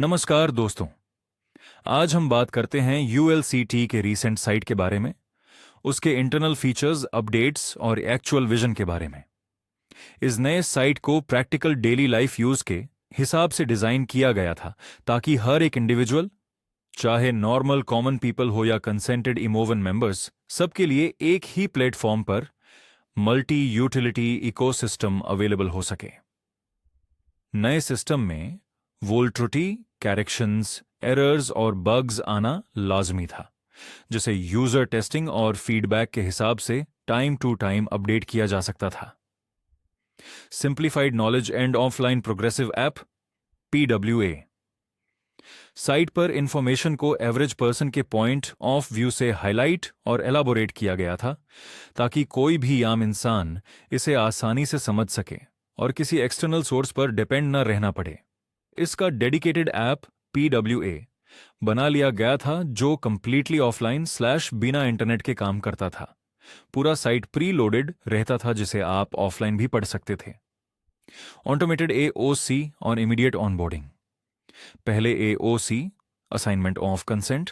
नमस्कार दोस्तों। आज हम बात करते हैं यूएलसीटी के रीसेंट साइट के बारे में, उसके इंटरनल फीचर्स, अपडेट्स और एक्चुअल विजन के बारे में। इस नए साइट को प्रैक्टिकल डेली लाइफ यूज के हिसाब से डिजाइन किया गया था ताकि हर एक इंडिविजुअल, चाहे नॉर्मल कॉमन पीपल हो या कंसेंटेड इमोवन मेंबर्स, सबके लिए एक ही प्लेटफॉर्म पर मल्टी यूटिलिटी इकोसिस्टम अवेलेबल हो सके। नए सिस्टम में वोल त्रुटि, करेक्शंस, एरर्स और बग्स आना लाजमी था, जिसे यूजर टेस्टिंग और फीडबैक के हिसाब से टाइम टू टाइम अपडेट किया जा सकता था। Simplified knowledge and offline progressive app PWA। Site पर इंफॉर्मेशन को एवरेज पर्सन के पॉइंट ऑफ व्यू से हाईलाइट और एलाबोरेट किया गया था ताकि कोई भी आम इंसान इसे आसानी से समझ सके और किसी एक्सटर्नल सोर्स पर डिपेंड न रहना पड़े। इसका डेडिकेटेड ऐप PWA बना लिया गया था जो कंप्लीटली ऑफलाइन / बिना इंटरनेट के काम करता था। पूरा साइट प्री लोडेड रहता था जिसे आप ऑफलाइन भी पढ़ सकते थे। ऑटोमेटेड AOC और इमीडिएट ऑनबोर्डिंग। पहले AOC, असाइनमेंट ऑफ कंसेंट,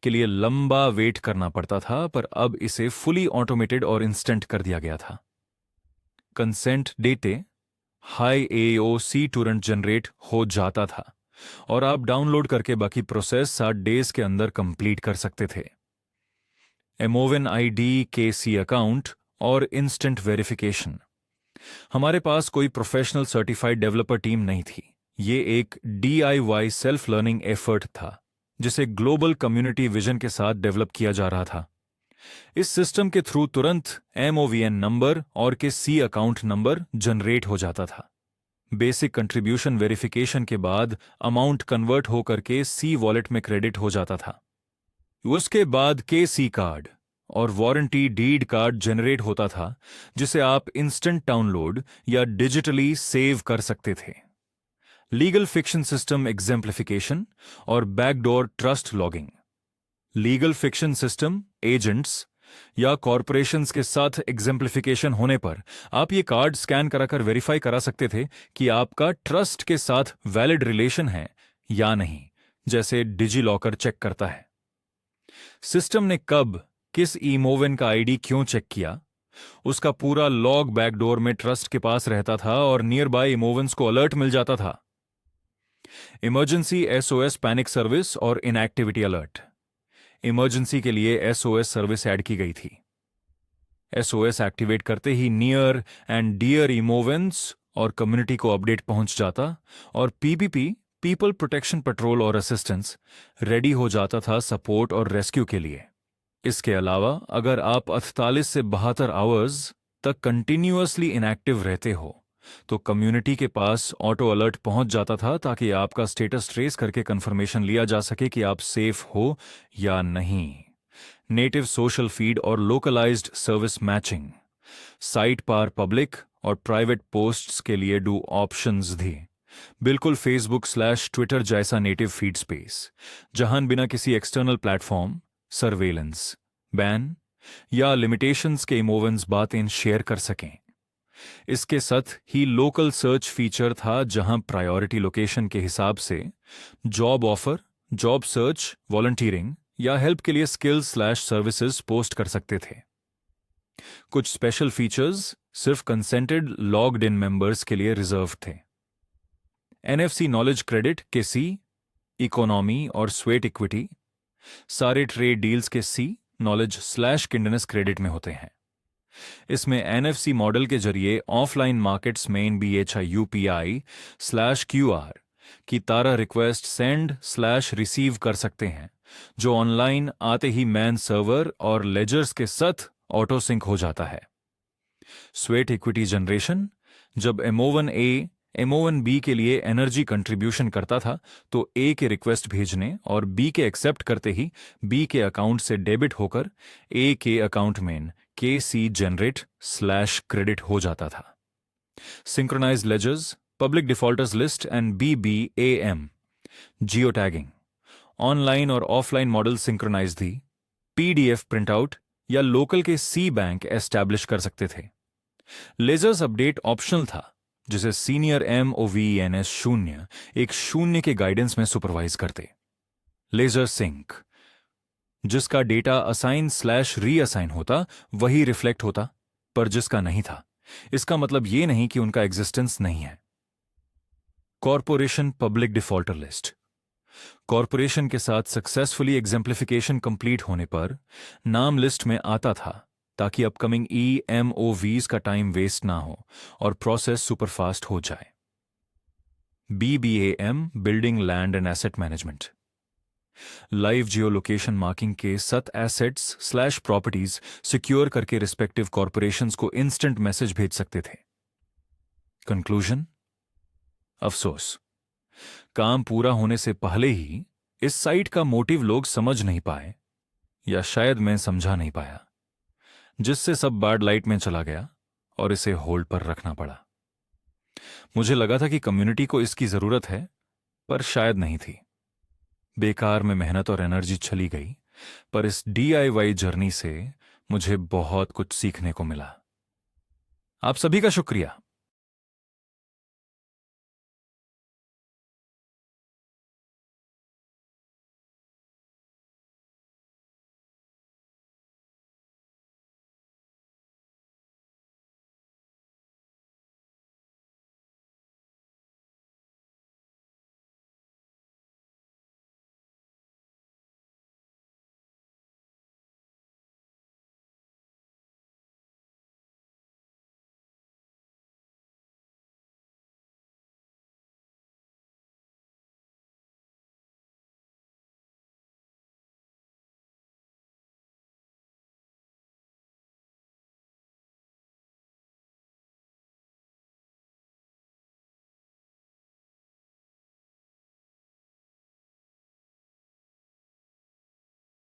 के लिए लंबा वेट करना पड़ता था, पर अब इसे फुली ऑटोमेटेड और इंस्टेंट कर दिया गया था। कंसेंट देते हाई AOC तुरंत जनरेट हो जाता था और आप डाउनलोड करके बाकी प्रोसेस 60 डेज के अंदर कंप्लीट कर सकते थे। एमोवन ID KC अकाउंट और इंस्टेंट वेरिफिकेशन। हमारे पास कोई प्रोफेशनल सर्टिफाइड डेवलपर टीम नहीं थी। ये एक DIY सेल्फ लर्निंग एफर्ट था जिसे ग्लोबल कम्युनिटी विजन के साथ डेवलप किया जा रहा था। इस सिस्टम के थ्रू तुरंत MOVN नंबर और के C अकाउंट नंबर जनरेट हो जाता था। बेसिक कंट्रीब्यूशन वेरिफिकेशन के बाद अमाउंट कन्वर्ट होकर के C वॉलेट में क्रेडिट हो जाता था। उसके बाद KC कार्ड और वारंटी डीड कार्ड जनरेट होता था जिसे आप इंस्टेंट डाउनलोड या डिजिटली सेव कर सकते थे। लीगल फिक्शन सिस्टम एग्जेम्प्लिफिकेशन और backdoor trust logging. Legal fiction system, agents या कॉरपोरेशंस के साथ एग्जेम्प्लिफिकेशन होने पर आप ये कार्ड स्कैन कराकर वेरीफाई करा सकते थे कि आपका ट्रस्ट के साथ वैलिड रिलेशन है या नहीं, जैसे डिजी लॉकर चेक करता है। सिस्टम ने कब किस इमोवन का ID क्यों चेक किया, उसका पूरा लॉग बैकडोर में ट्रस्ट के पास रहता था और नियर बाय इमोवंस को अलर्ट मिल जाता था। इमरजेंसी SOS पैनिक सर्विस और इनएक्टिविटी अलर्ट। इमरजेंसी के लिए SOS सर्विस ऐड की गई थी। SOS एक्टिवेट करते ही नियर एंड डियर इमोवेंस और कम्युनिटी को अपडेट पहुंच जाता और PPP, पीपल प्रोटेक्शन पेट्रोल और असिस्टेंस, रेडी हो जाता था सपोर्ट और रेस्क्यू के लिए। इसके अलावा अगर आप 48 से 72 आवर्स तक कंटिन्यूअसली इनएक्टिव रहते हो तो कम्युनिटी के पास ऑटो अलर्ट पहुंच जाता था ताकि आपका स्टेटस ट्रेस करके कंफर्मेशन लिया जा सके कि आप सेफ हो या नहीं। नेटिव सोशल फीड और लोकलाइज्ड सर्विस मैचिंग। साइट पर पब्लिक और प्राइवेट पोस्ट्स के लिए डू ऑप्शंस थे, बिल्कुल फेसबुक / ट्विटर जैसा नेटिव फीड स्पेस, जहां बिना किसी एक्सटर्नल प्लेटफॉर्म, सर्वेलेंस, बैन या लिमिटेशंस के इमोवेंस बातें शेयर कर सकें। इसके साथ ही लोकल सर्च फीचर था जहां प्रायोरिटी लोकेशन के हिसाब से job offer, job search, volunteering या हेल्प के लिए स्किल्स / सर्विसेज पोस्ट कर सकते थे। कुछ स्पेशल फीचर्स सिर्फ कंसेंटेड लॉग्ड इन मेंबर्स के लिए रिजर्व थे। NFC नॉलेज क्रेडिट के C, इकोनॉमी और स्वेट इक्विटी, सारे ट्रेड डील्स के C, नॉलेज / किंडनेस क्रेडिट में होते हैं। इसमें NFC मॉडल के जरिए ऑफलाइन मार्केट्स में BHI UPI / QR की तारा रिक्वेस्ट सेंड / रिसीव कर सकते हैं, जो ऑनलाइन आते ही मैन सर्वर और लेजर्स के साथ ऑटो सिंक हो जाता है। Sweat equity generation. जब MOVN-A MOVN-B के लिए एनर्जी कंट्रीब्यूशन करता था तो A के रिक्वेस्ट भेजने और B के एक्सेप्ट करते ही B के अकाउंट से डेबिट होकर A के अकाउंट में KC जनरेट / क्रेडिट हो जाता था। Synchronised ledgers, public defaulters list and BBAM। Geo tagging. Online और ऑफलाइन मॉडल सिंक्रोनाइज थी। PDF प्रिंटआउट या लोकल के C बैंक एस्टैब्लिश कर सकते थे। लेजर्स अपडेट ऑप्शनल था, जिसे सीनियर MOVENS 0 एक शून्य के गाइडेंस में सुपरवाइज करते। लेजर सिंक, जिसका डेटा असाइन स्लैश रीअसाइन होता वही रिफ्लेक्ट होता, पर जिसका नहीं था। इसका मतलब यह नहीं कि उनका एग्जिस्टेंस नहीं है। Corporation public defaulter list, corporation के साथ सक्सेसफुली एग्जेम्प्लिफिकेशन कंप्लीट होने पर नाम लिस्ट में आता था, ताकि अपकमिंग EMOVs का टाइम वेस्ट ना हो और प्रोसेस सुपरफास्ट हो जाए। BBAM, building land and asset management, live Jio location marking के सत एसेट्स स्लैश प्रॉपर्टीज सिक्योर करके रिस्पेक्टिव कॉरपोरेशंस को इंस्टेंट मैसेज भेज सकते थे। कंक्लूजन, अफसोस, काम पूरा होने से पहले ही इस साइट का मोटिव लोग समझ नहीं पाए, या शायद मैं समझा नहीं पाया, जिससे सब बैड लाइट में चला गया और इसे होल्ड पर रखना पड़ा। मुझे लगा था कि कम्युनिटी को इसकी जरूरत है, पर शायद नहीं थी। बेकार में मेहनत और एनर्जी चली गई, पर इस DIY जर्नी से मुझे बहुत कुछ सीखने को मिला। आप सभी का शुक्रिया।